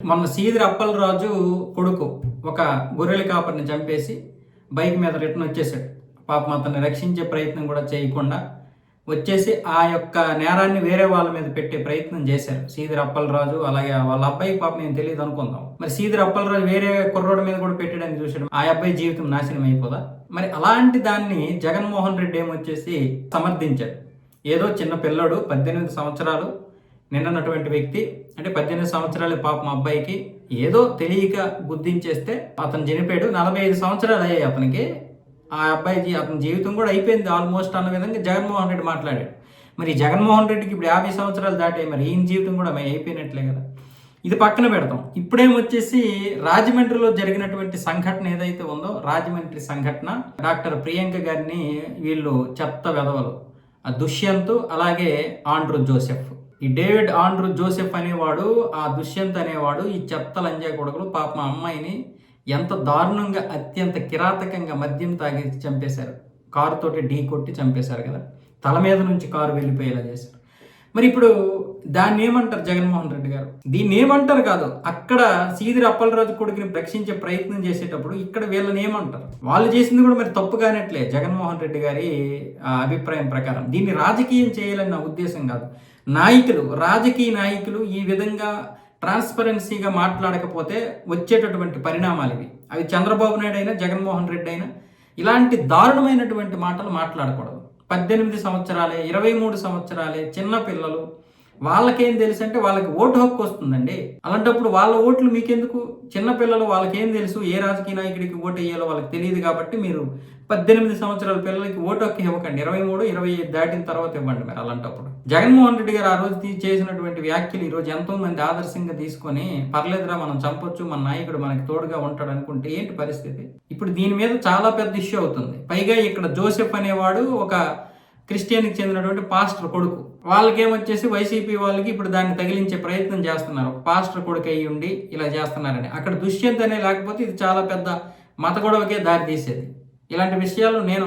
మొన్న సీదిరి అప్పలరాజు కొడుకు ఒక గొర్రెల కాపరిని చంపేసి బైక్ మీద రిటర్న్ వచ్చేసాడు. పాపం అతన్ని రక్షించే ప్రయత్నం కూడా చేయకుండా వచ్చేసి ఆ యొక్క నేరాన్ని వేరే వాళ్ళ మీద పెట్టే ప్రయత్నం చేశారు సీదిరి అప్పలరాజు. అలాగే వాళ్ళ అబ్బాయి పాపం నేను తెలియదు అనుకుందాం. మరి సీదిరి అప్పలరాజు వేరే కుర్రోడి మీద కూడా పెట్టడానికి చూశాడు. ఆ అబ్బాయి జీవితం నాశనం అయిపోదా? మరి అలాంటి దాన్ని జగన్మోహన్ రెడ్డి ఏమొచ్చేసి సమర్థించాడు. ఏదో చిన్న పిల్లడు 18 సంవత్సరాలు నిన్నటువంటి వ్యక్తి, అంటే 18 సంవత్సరాల పాపం అబ్బాయికి ఏదో తెలియక గుద్దించేస్తే అతను చనిపోయాడు. 45 సంవత్సరాలు అయ్యాయి అతనికి. ఆ అబ్బాయి అతని జీవితం కూడా అయిపోయింది ఆల్మోస్ట్ అన్న విధంగా జగన్మోహన్ రెడ్డి మాట్లాడాడు. మరి జగన్మోహన్ రెడ్డికి ఇప్పుడు 50 సంవత్సరాలు దాటాయి, మరి ఈయన జీవితం కూడా అయిపోయినట్లే కదా. ఇది పక్కన పెడతాం. ఇప్పుడేమొచ్చేసి రాజమండ్రిలో జరిగినటువంటి సంఘటన ఏదైతే ఉందో, రాజమండ్రి సంఘటన, డాక్టర్ ప్రియాంక గారిని వీళ్ళు చెత్త వెధవలు, ఆ దుష్యంత్ అలాగే ఆండ్రూ జోసెఫ్, ఈ డేవిడ్ ఆండ్రూ జోసెఫ్ అనేవాడు, ఆ దుష్యంత్ అనేవాడు, ఈ చెత్త లంజా కొడుకులు పాపం అమ్మాయిని ఎంత దారుణంగా అత్యంత కిరాతకంగా మద్యం తాగి చంపేశారు. కారుతోటి ఢీ కొట్టి చంపేశారు కదా, తల మీద నుంచి కారు వెళ్ళిపోయేలా చేశారు. మరి ఇప్పుడు దాన్ని ఏమంటారు జగన్మోహన్ రెడ్డి గారు? దీన్ని ఏమంటారు కాదు, అక్కడ సీదిరి అప్పలరాజు కొడుకుని రక్షించే ప్రయత్నం చేసేటప్పుడు ఇక్కడ వీళ్ళని ఏమంటారు? వాళ్ళు చేసింది కూడా మరి తప్పు కానట్లే జగన్మోహన్ రెడ్డి గారి అభిప్రాయం ప్రకారం. దీన్ని రాజకీయం చేయాలని నా ఉద్దేశం కాదు. నాయకులు, రాజకీయ నాయకులు ఈ విధంగా ట్రాన్స్పరెన్సీగా మాట్లాడకపోతే వచ్చేటటువంటి పరిణామాలు ఇవి. అవి చంద్రబాబు నాయుడు అయినా జగన్మోహన్ రెడ్డి అయినా ఇలాంటి దారుణమైనటువంటి మాటలు మాట్లాడకూడదు. 18 సంవత్సరాలే, 23 సంవత్సరాలే చిన్న పిల్లలు, వాళ్ళకేం తెలుసు అంటే వాళ్ళకి ఓటు హక్కు వస్తుందండి. అలాంటప్పుడు వాళ్ళ ఓట్లు మీకెందుకు? చిన్నపిల్లలు, వాళ్ళకేం తెలుసు ఏ రాజకీయ నాయకుడికి ఓటు వేయాలో వాళ్ళకి తెలియదు. కాబట్టి మీరు 18 సంవత్సరాల పిల్లలకి ఓటు హక్కు ఇవ్వకండి. 23, 25 దాటిన తర్వాత ఇవ్వండి. మరి అలాంటప్పుడు జగన్మోహన్ రెడ్డి గారు ఆ రోజు చేసినటువంటి వ్యాఖ్యలు ఈరోజు ఎంతో మంది ఆదర్శంగా తీసుకొని పర్లేదురా మనం చంపొచ్చు, మన నాయకుడు మనకి తోడుగా ఉంటాడు అనుకుంటే ఏంటి పరిస్థితి? ఇప్పుడు దీని మీద చాలా పెద్ద ఇష్యూ అవుతుంది. పైగా ఇక్కడ జోసెఫ్ అనేవాడు ఒక క్రిస్టియన్కి చెందినటువంటి పాస్టర్ కొడుకు. వాళ్ళకేమొచ్చేసి వైసీపీ వాళ్ళకి ఇప్పుడు దాన్ని తగిలించే ప్రయత్నం చేస్తున్నారు. పాస్టర్ కొడుకు అయ్యి ఉండి ఇలా చేస్తున్నారని. అక్కడ దుష్యంత్ అనే లేకపోతే ఇది చాలా పెద్ద మత గొడవకే దారి తీసేది. ఇలాంటి విషయాలు నేను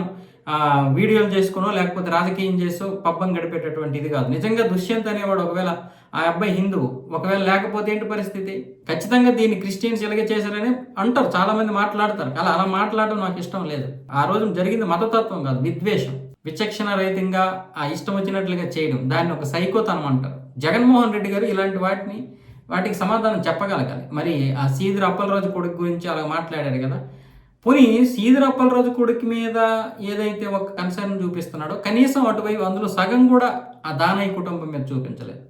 వీడియోలు చేసుకునో లేకపోతే రాజకీయం చేసో పబ్బం గడిపేటటువంటి ఇది కాదు. నిజంగా దుష్యంత్ అనేవాడు ఒకవేళ ఆ అబ్బాయి హిందువు, ఒకవేళ లేకపోతే ఏంటి పరిస్థితి? ఖచ్చితంగా దీన్ని క్రిస్టియన్స్ ఇలాగే చేశారని అంటారు, చాలా మంది మాట్లాడతారు. అలా మాట్లాడడం నాకు ఇష్టం లేదు. ఆ రోజు జరిగింది మతతత్వం కాదు, విద్వేషం, విచక్షణ రహితంగా ఆ ఇష్టం వచ్చినట్లుగా చేయడం, దాన్ని ఒక సైకోతనం అంటారు. జగన్మోహన్ రెడ్డి గారు ఇలాంటి వాటికి సమాధానం చెప్పగలగాలి. మరి ఆ సీదిరి అప్పలరాజు కొడుకు గురించి అలా మాట్లాడారు కదా, పోనీ సీదిరి అప్పలరాజు కొడుకు మీద ఏదైతే ఒక కన్సర్న్ చూపిస్తున్నాడో కనీసం అటువైపు అందులో సగం కూడా ఆ దానయ్య కుటుంబం మీద చూపించలేదు.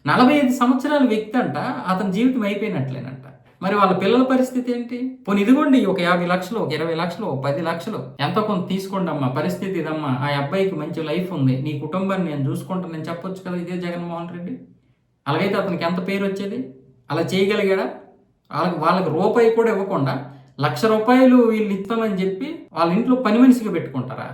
45 సంవత్సరాల వ్యక్తి అంట, అతని జీవితం అయిపోయినట్లేనంట. మరి వాళ్ళ పిల్లల పరిస్థితి ఏంటి? పోనీ ఇదిగోండి ఒక 50 లక్షలు, 20 లక్షలు, 10 లక్షలు ఎంతో కొంత తీసుకోండి అమ్మా, పరిస్థితి ఇదమ్మా, ఆ అబ్బాయికి మంచి లైఫ్ ఉంది, నీ కుటుంబాన్ని నేను చూసుకుంటానని చెప్పొచ్చు కదా ఇదే జగన్మోహన్ రెడ్డి. అలాగైతే అతనికి ఎంత పేరు వచ్చేది? అలా చేయగలిగాడా? వాళ్ళకి రూపాయి కూడా ఇవ్వకుండా 1,00,000 రూపాయలు వీళ్ళు ఇస్తామని చెప్పి వాళ్ళ ఇంట్లో పని మనిషిగా పెట్టుకుంటారా?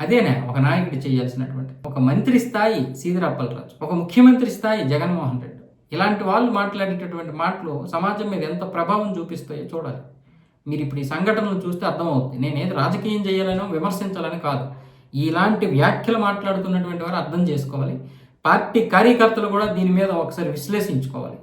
అదేనా ఒక నాయకుడు చేయాల్సినటువంటి? ఒక మంత్రి స్థాయి సీదిరి అప్పలరాజు, ఒక ముఖ్యమంత్రి స్థాయి జగన్మోహన్ రెడ్డి, ఇలాంటి వాళ్ళు మాట్లాడేటటువంటి మాటలు సమాజం మీద ఎంత ప్రభావం చూపిస్తాయో చూడాలి. మీరు ఇప్పుడు ఈ సంఘటనలు చూస్తే అర్థమవుతుంది. నేనేది రాజకీయం చేయాలనో విమర్శించాలని కాదు, ఇలాంటి వ్యాఖ్యలు మాట్లాడుతున్నటువంటి వారు అర్థం చేసుకోవాలి. పార్టీ కార్యకర్తలు కూడా దీని మీద ఒకసారి విశ్లేషించుకోవాలి.